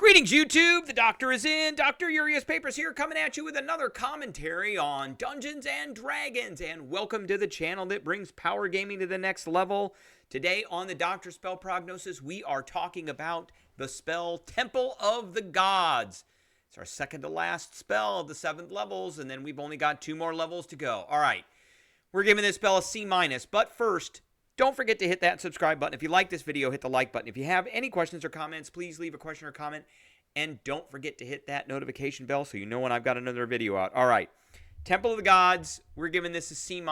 Greetings, YouTube. The Doctor is in. Dr. Urias Papers here, coming at you with another commentary on Dungeons and Dragons. And welcome to the channel that brings power gaming to the next level. Today on the Doctor Spell Prognosis, we are talking about the spell Temple of the Gods. It's our second to last spell of the 7th levels, and then we've only got 2 more levels to go. All right, we're giving this spell a C-, but first, don't forget to hit that subscribe button. If you like this video, hit the like button. If you have any questions or comments, please leave a question or comment. And don't forget to hit that notification bell so you know when I've got another video out. All right. Temple of the Gods, we're giving this a C-.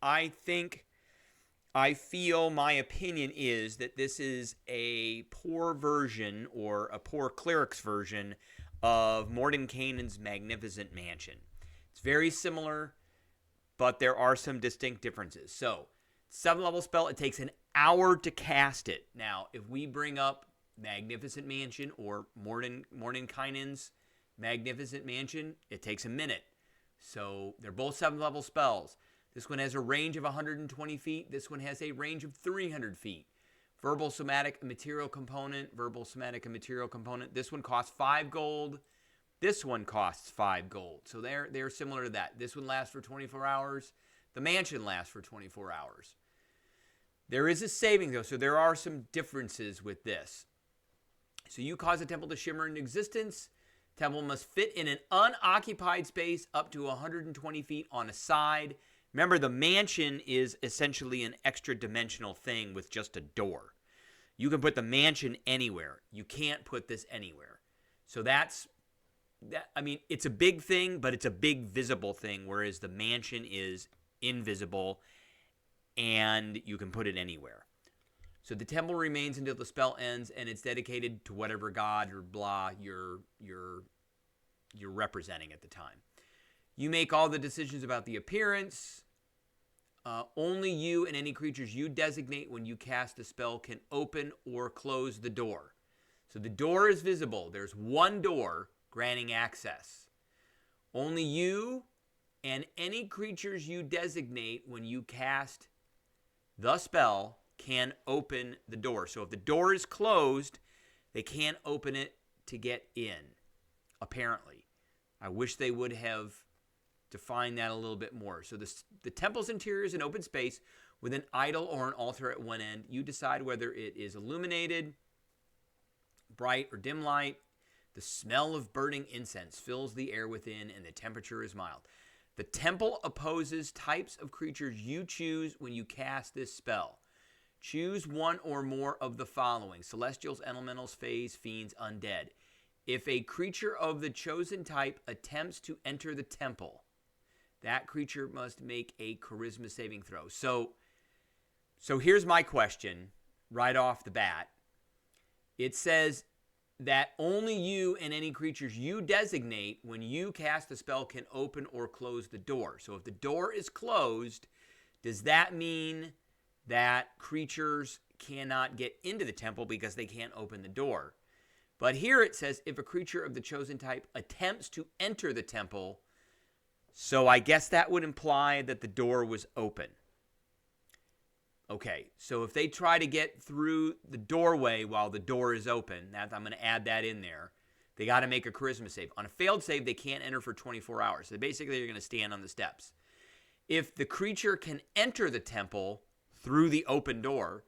I feel my opinion is that this is a poor version or a poor cleric's version of Mordenkainen's Magnificent Mansion. It's very similar, but there are some distinct differences. So, 7th-level spell, it takes an hour to cast it. Now, if we bring up Magnificent Mansion or Mordenkainen's Magnificent Mansion, it takes a minute. So, they're both 7th-level spells. This one has a range of 120 feet. This one has a range of 300 feet. Verbal, somatic, and material component. Verbal, somatic, and material component. This one costs 5 gold. This one costs 5 gold. So, they're similar to that. This one lasts for 24 hours. The mansion lasts for 24 hours. There is a saving, though, so there are some differences with this. So you cause a temple to shimmer into existence. Temple must fit in an unoccupied space up to 120 feet on a side. Remember, the mansion is essentially an extra-dimensional thing with just a door. You can put the mansion anywhere. You can't put this anywhere. So that's... I mean, it's a big thing, but it's a big visible thing, whereas the mansion is invisible, and you can put it anywhere. So the temple remains until the spell ends, and it's dedicated to whatever god or blah you're representing at the time. You make all the decisions about the appearance. Only you and any creatures you designate when you cast the spell can open or close the door. So the door is visible. There's one door granting access. Only you and any creatures you designate when you cast the spell can open the door. So if the door is closed, they can't open it to get in, apparently. I wish they would have defined that a little bit more. So the temple's interior is an open space with an idol or an altar at one end. You decide whether it is illuminated, bright or dim light. The smell of burning incense fills the air within, and the temperature is mild. The temple opposes types of creatures you choose when you cast this spell. Choose one or more of the following: celestials, elementals, fays, fiends, undead. If a creature of the chosen type attempts to enter the temple, that creature must make a charisma saving throw. So here's my question right off the bat. It says that only you and any creatures you designate when you cast the spell can open or close the door. So if the door is closed, does that mean that creatures cannot get into the temple because they can't open the door? But here it says if a creature of the chosen type attempts to enter the temple, so I guess that would imply that the door was open. Okay, so if they try to get through the doorway while the door is open, I'm going to add that in there, they got to make a charisma save. On a failed save, they can't enter for 24 hours. So basically, you're going to stand on the steps. If the creature can enter the temple through the open door,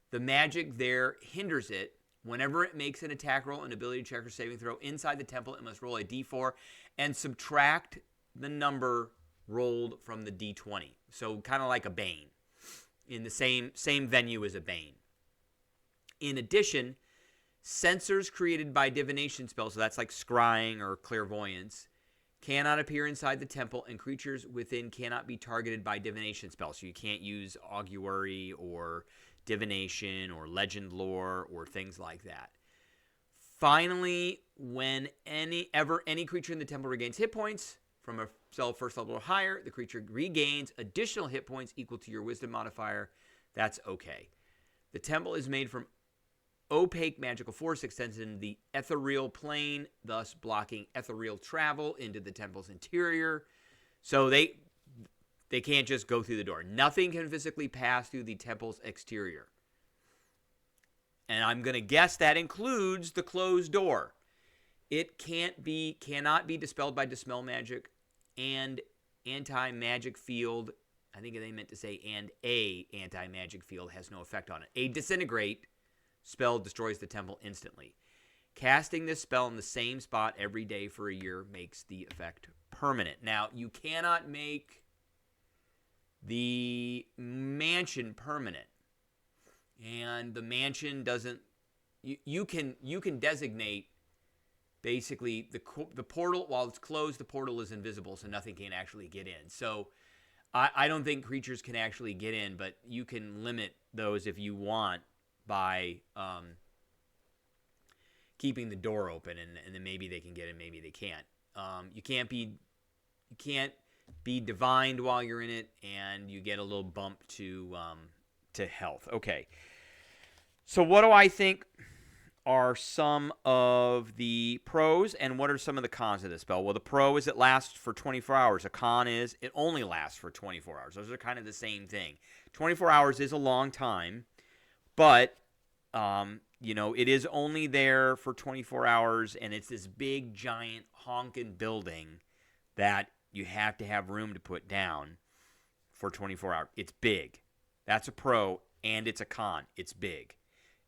the magic there hinders it. Whenever it makes an attack roll, an ability check, or saving throw inside the temple, it must roll a d4 and subtract the number rolled from the d20. So kind of like a Bane. In the same venue as a Bane. In addition, censors created by divination spells, so that's like scrying or clairvoyance, cannot appear inside the temple, and creatures within cannot be targeted by divination spells. So you can't use augury or divination or legend lore or things like that. Finally, when any creature in the temple regains hit points from a spell first level or higher, the creature regains additional hit points equal to your wisdom modifier. That's okay. The temple is made from opaque magical force extends into the ethereal plane, thus blocking ethereal travel into the temple's interior. So they can't just go through the door. Nothing can physically pass through the temple's exterior. And I'm going to guess that includes the closed door. It cannot be dispelled by dispel magic, and anti-magic field. I think they meant to say and a anti-magic field has no effect on it. A disintegrate spell destroys the temple instantly. Casting this spell in the same spot every day for a year makes the effect permanent. Now, you cannot make the mansion permanent, and the mansion doesn't. You can designate basically the portal. While it's closed, the portal is invisible, so nothing can actually get in. So I don't think creatures can actually get in, but you can limit those if you want by keeping the door open, and then maybe they can get in, maybe they can't. You can't be divined while you're in it, and you get a little bump to health. Okay. So what do I think are some of the pros, and what are some of the cons of this spell? Well, the pro is it lasts for 24 hours. A con is it only lasts for 24 hours. Those are kind of the same thing. 24 hours is a long time, but it is only there for 24 hours, and it's this big, giant, honking building that you have to have room to put down for 24 hours. It's big. That's a pro, and it's a con. It's big.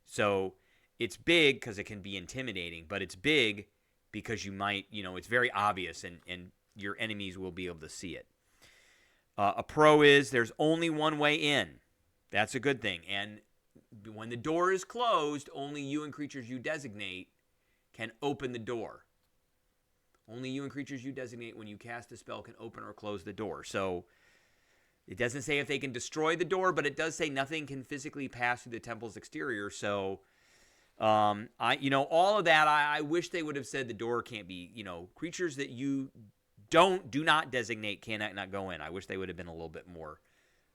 So it's big because it can be intimidating, but it's big because you might, it's very obvious, and your enemies will be able to see it. A pro is there's only one way in. That's a good thing. And when the door is closed, only you and creatures you designate can open the door. Only you and creatures you designate when you cast a spell can open or close the door. So it doesn't say if they can destroy the door, but it does say nothing can physically pass through the temple's exterior. So all of that, I wish they would have said the door can't be, creatures that you do not designate cannot not go in. I wish they would have been a little bit more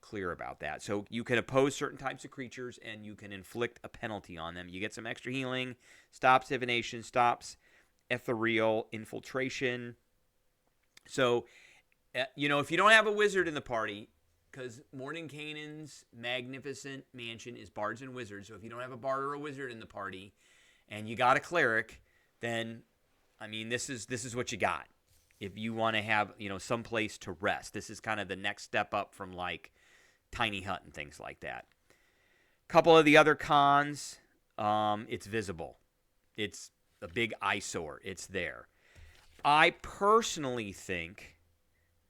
clear about that. So you can oppose certain types of creatures, and you can inflict a penalty on them. You get some extra healing, stops divination, stops ethereal infiltration. So, if you don't have a wizard in the party, because Mordenkainen's magnificent mansion is bards and wizards, so if you don't have a bard or a wizard in the party, and you got a cleric, then, this is what you got. If you want to have, some place to rest, this is kind of the next step up from like tiny hut and things like that. Couple of the other cons, it's visible. It's a big eyesore. It's there. I personally think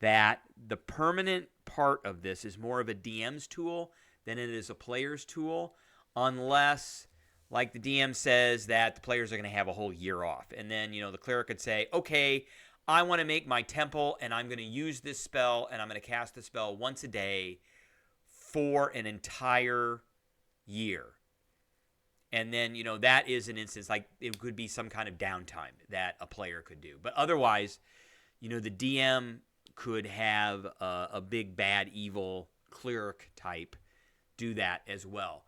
that the permanent part of this is more of a DM's tool than it is a player's tool, unless, like the DM says, that the players are going to have a whole year off. And then, the cleric could say, okay, I want to make my temple, and I'm going to use this spell, and I'm going to cast the spell once a day for an entire year. And then, that is an instance, like it could be some kind of downtime that a player could do. But otherwise, the DM could have a big, bad, evil cleric type do that as well.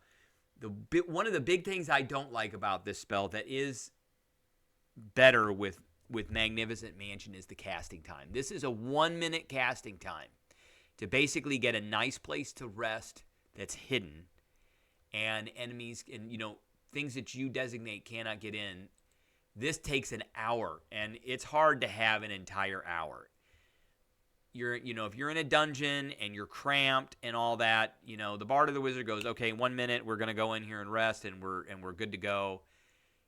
One of the big things I don't like about this spell that is better with Magnificent Mansion is the casting time. This is a 1-minute casting time to basically get a nice place to rest that's hidden, and enemies and things that you designate cannot get in. This takes an hour, and it's hard to have an entire hour. If you're in a dungeon and you're cramped and all that, the bard or the wizard goes, okay, 1 minute, we're going to go in here and rest, and we're good to go.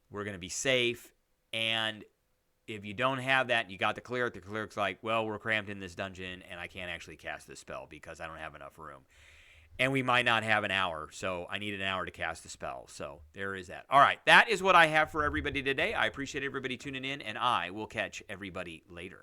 We're going to be safe. And if you don't have that, you got the cleric's like, well, we're cramped in this dungeon, and I can't actually cast this spell because I don't have enough room. And we might not have an hour, so I need an hour to cast the spell. So there is that. All right, that is what I have for everybody today. I appreciate everybody tuning in, and I will catch everybody later.